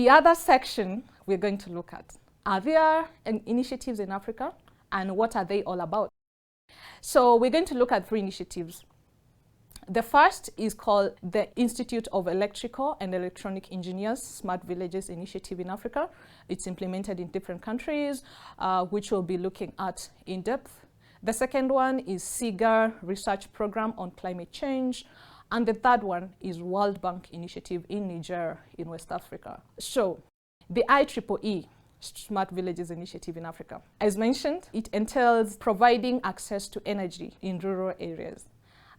The other section we're going to look at, are there initiatives in Africa and what are they all about? So we're going to look at 3 initiatives. The first is called the Institute of Electrical and Electronic Engineers Smart Villages Initiative in Africa. It's implemented in different countries, which we'll be looking at in depth. The second one is SIGAR Research Program on Climate Change. And the third one is World Bank Initiative in Niger in West Africa. So the IEEE Smart Villages Initiative in Africa. As mentioned, it entails providing access to energy in rural areas.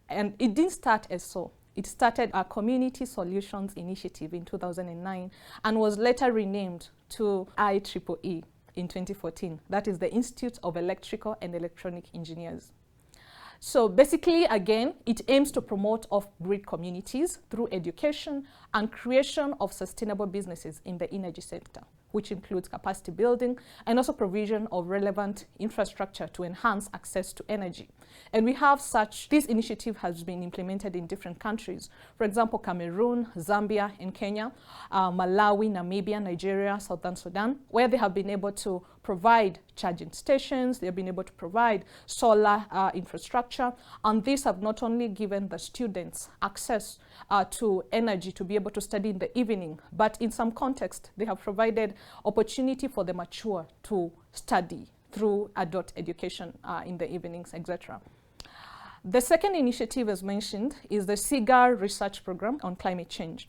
And it didn't start as so. It started a Community Solutions Initiative in 2009 and was later renamed to IEEE in 2014. That is the Institute of Electrical and Electronic Engineers. So basically, again, it aims to promote off-grid communities through education and creation of sustainable businesses in the energy sector, which includes capacity building and also provision of relevant infrastructure to enhance access to energy. And we have this initiative has been implemented in different countries. For example, Cameroon, Zambia, and Kenya, Malawi, Namibia, Nigeria, Southern Sudan, where they have been able to provide charging stations, they've been able to provide solar infrastructure, and these have not only given the students access to energy to be able to study in the evening, but in some context, they have provided opportunity for the mature to study through adult education in the evenings, etc. The second initiative, as mentioned, is the SIGAR Research Program on Climate Change.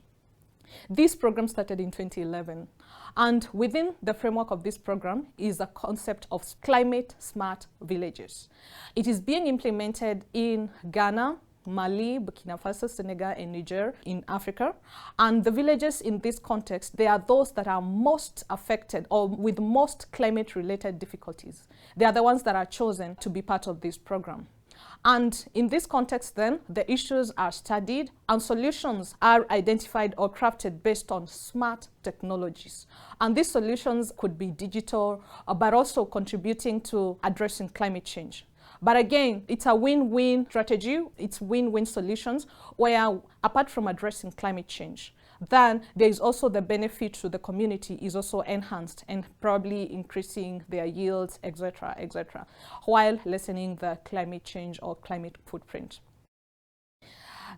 This program started in 2011, and within the framework of this program is the concept of climate smart villages. It is being implemented in Ghana, Mali, Burkina Faso, Senegal, and Niger in Africa. And the villages in this context, they are those that are most affected or with most climate-related difficulties. They are the ones that are chosen to be part of this program. And in this context then, the issues are studied and solutions are identified or crafted based on smart technologies. And these solutions could be digital, but also contributing to addressing climate change. But again, it's a win-win strategy. It's win-win solutions where, apart from addressing climate change, then there is also the benefit to the community is also enhanced and probably increasing their yields, etc., while lessening the climate change or climate footprint.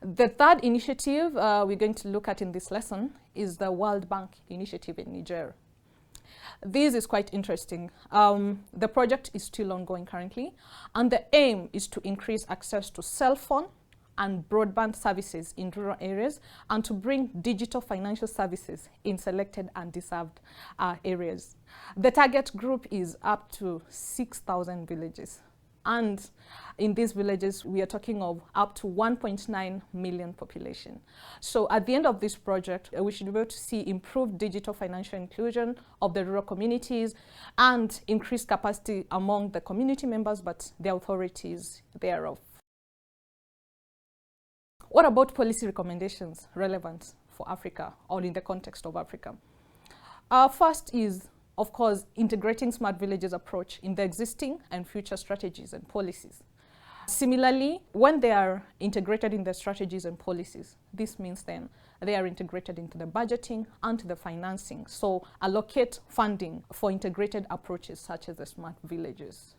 The third initiative we're going to look at in this lesson is the World Bank Initiative in Niger. This is quite interesting. The project is still ongoing currently, and the aim is to increase access to cell phone and broadband services in rural areas and to bring digital financial services in selected and deserved areas. The target group is up to 6,000 villages. And in these villages, we are talking of up to 1.9 million population. So at the end of this project, we should be able to see improved digital financial inclusion of the rural communities and increased capacity among the community members, but the authorities thereof. What about policy recommendations relevant for Africa or in the context of Africa? First is, of course, integrating smart villages approach in the existing and future strategies and policies. Similarly, when they are integrated in the strategies and policies, this means then they are integrated into the budgeting and the financing. So allocate funding for integrated approaches such as the smart villages.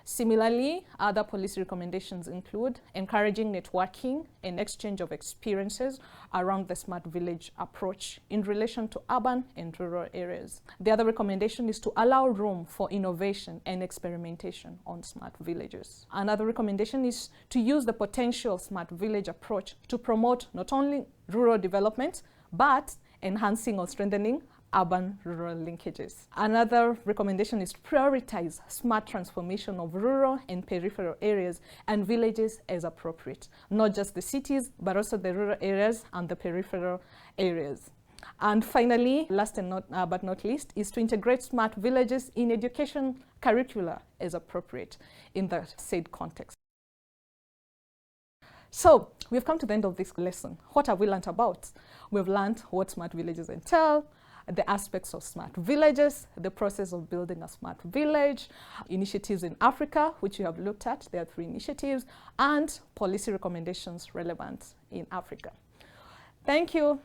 Similarly, other policy recommendations include encouraging networking and exchange of experiences around the smart village approach in relation to urban and rural areas. The other recommendation is to allow room for innovation and experimentation on smart villages. Another recommendation is to use the potential of smart village approach to promote not only rural development, but enhancing or strengthening urban-rural linkages. Another recommendation is to prioritize smart transformation of rural and peripheral areas and villages as appropriate, not just the cities, but also the rural areas and the peripheral areas. And finally, last and but not least, is to integrate smart villages in education curricula as appropriate in the said context. So, we've come to the end of this lesson. What have we learned about? We've learned what smart villages entail, the aspects of smart villages, the process of building a smart village, initiatives in Africa, which you have looked at. There are 3 initiatives, and policy recommendations relevant in Africa. Thank you.